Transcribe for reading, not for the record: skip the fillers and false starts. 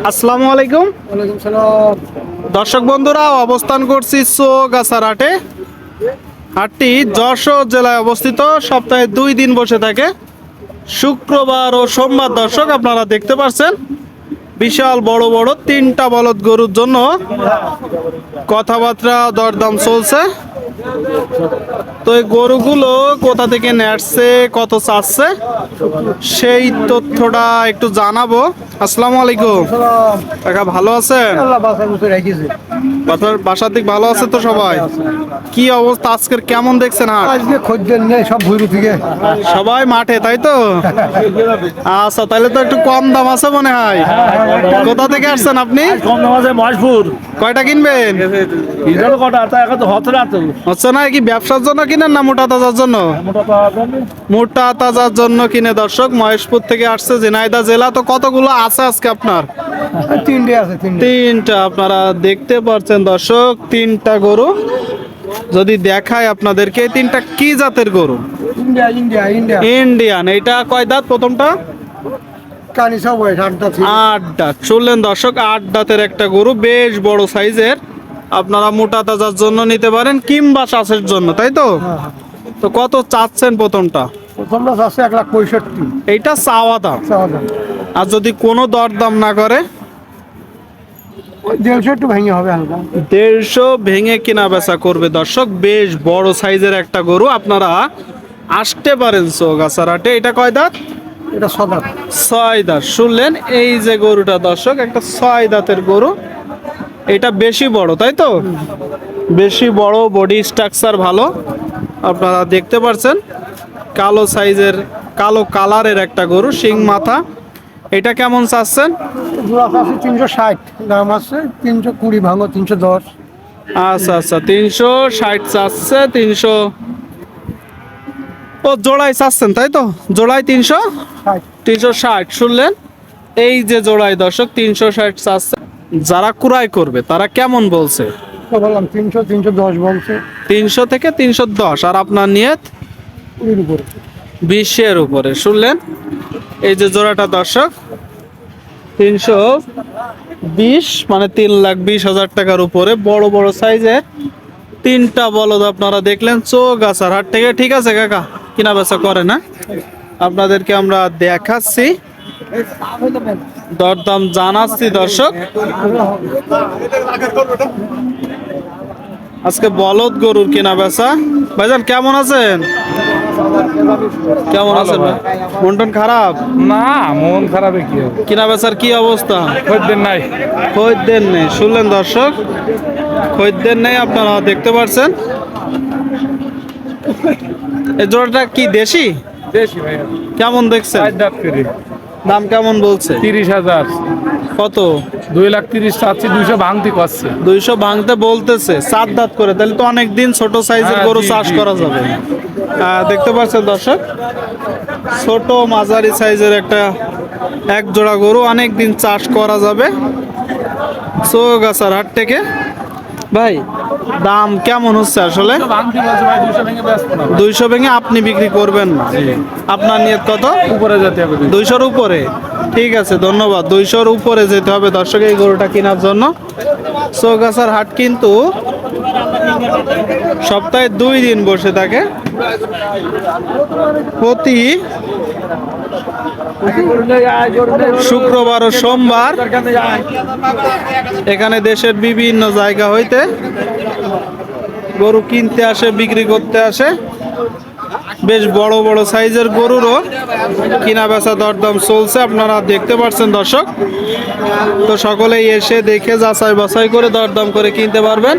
আসসালামু আলাইকুম। ওয়ালাইকুম সালাম। দর্শক বন্ধুরা, অবস্থান করছি চৌগাছার হাটে। হাটটি যশোর জেলায় অবস্থিত। সপ্তাহে 2 দিন বসে থাকে, শুক্রবার ও সোমবার। দর্শক আপনারা দেখতে পাচ্ছেন বিশাল বড় বড় 3টা বলদ গরুর জন্য কথাবার্তা দরদাম চলছে। তো এই গরুগুলো কোথা থেকে নেসছে, কত চাচ্ছে, সেই তথ্যটা একটু জানাবো। আসসালামু আলাইকুম কাকা, ভালো আছেন? বাসার দিক ভালো আছে তো সবাই? কি অবস্থা আজকের, কেমন দেখছেন হাট? আজকে খদ্দের নেই, সব ভুইরু থেকে সবাই মাঠে, তাই তো? আচ্ছা, তাহলে তো একটু কম দাম আছে মনে হয়। কোথা থেকে আসছেন আপনি? কম দাম আছে মহেশপুর। কয়টা কিনবেন? ইজারও কটা তা এখন তো হচ্ছে না তো। হচ্ছে না কি ব্যবসার জন্য কিনেন না মোটা তাজার জন্য? মোটা পাওয়া যাবে। মোটা তাজার জন্য কিনে। দর্শক মহেশপুর থেকে আসছে, ঝিনাইদহ জেলা। তো কতগুলো আছে আজকে আপনার? 3টে আছে, 3টে। 3টা আপনারা দেখতে পাচ্ছেন দর্শক, 3টা গরু যদি দেখায় আপনাদেরকে। 3টা কি জাতের গরু? India India India Indian. এটা কয় দাঁত? প্রথমটা কানি সব হয় 8টা ছিল। 8 দাঁত। শুনলেন দর্শক, 8 দাঁতের একটা গরু, বেশ বড় সাইজের। আপনারা মোটা তাজার জন্য নিতে পারেন কিংবা চাষের জন্য, তাই তো? তো কত চাচ্ছেন প্রথমটা? প্রথমটা আছে 1,65,000। এইটা চাওয়া দাম। আর যদি কোনো দরদাম না করে? 150 একটু ভেঙে হবে হালকা। 150 ভেঙে কিনা বেচা করবে। দর্শক বেশ বড় সাইজের একটা গরু, আপনারা আসতে পারেন চৌগাছার হাটে। এটা কয় দাঁত? এটা 6 দাঁত। 6 দাঁত। শুনলেন, এই যে গরুটা দর্শক, একটা 6 দাঁতের গরু। এটা বেশি বড়, তাই তো? বেশি বড়, বডি স্ট্রাকচার ভালো। আপনারা দেখতে পাচ্ছেন কালো সাইজের, কালো কালারের একটা গরু, শিং মাথা। এটা কেমন চাচ্ছেন? জোড়া আছে 360, দাম আছে 320 ভাঙো 310। আচ্ছা আচ্ছা, 360 চাচ্ছে। 300 ও জোড়াই চাচ্ছেন, তাই তো? জোড়াই 360। শুনলেন, এই যে জোড়াই দর্শক 360 চাচ্ছে। যারা ক্রয় করবে তারা কেমন বলছে? তো বললাম 300 310 বলছে। 300 থেকে 310। আর আপনার নিয়ত? 20 উপরে। 20-এর উপরে। শুনলেন, এই যে জোড়াটা দর্শক 320, মানে 3,20,000 টাকার উপরে। বড় বড় সাইজের 3টা বলদ আপনারা দেখলেন চৌগাছার হাট থেকে। ঠিক আছে কাকা, কিনা বেচা করে না, আপনাদেরকে আমরা দেখাচ্ছি, দরদাম জানাচ্ছি। দর্শক আজকে বলদ গরুর কেনা বেচা। ভাইজান কেমন আছেন? কেমন আছেন? মন টন খারাপ না, মন খারাপে কি হবে? কিনা বেচার কি অবস্থা? খদ্দের নাই। খদ্দের নেই। শুনলেন দর্শক, খদ্দের নেই। আপনারা দেখতে পাচ্ছেন এই জোড়াটা কি দেশি? দেশি ভাই। কেমন দেখছেন? 4 দাঁত করে। দাম কেমন বলছে? 30,000। কত? 2,30,000 চাচ্ছি, 200 ভাঙতি করছে। 200 ভাঙতে বলতেছে। 4 দাঁত করে, তাহলে তো অনেক দিন ছোট সাইজের হ্যাঁ, গরু জি, চাষ জি, করা জি। যাবে। দেখতে পাচ্ছেন দর্শক, ছোট মাঝারি সাইজের একটা এক জোড়া গরু, অনেক দিন চাষ করা যাবে চৌগাছার হাট থেকে। ভাই দাম কেমন হচ্ছে আসলে? ভাঙতি বলছে ভাই, 200 ভেঙে ব্যস্ত না। 200 ভেঙে আপনি বিক্রি করবেন না? আপনার নিয়ত কত? উপরে যেতে হবে। 200-র উপরে। ঠিক আছে, ধন্যবাদ। 200-র উপরে যেতে হবে দর্শক এই গরুটা কেনার জন্য। চৌগাছার হাট কিন্তু সপ্তাহে 2 দিন বসে থাকে, প্রতি শুক্রবার ও সোমবার। এখানে দেশের বিভিন্ন জায়গা হইতে গরু কিনতে আসে, বিক্রি করতে আসে। বেশ বড় বড় সাইজের গরুরও কিনা বেচা দরদাম চলছে, আপনারা দেখতে পাচ্ছেন দর্শক। তো সকলেই এসে দেখে যাচাই বাছাই করে দরদাম করে কিনতে পারবেন।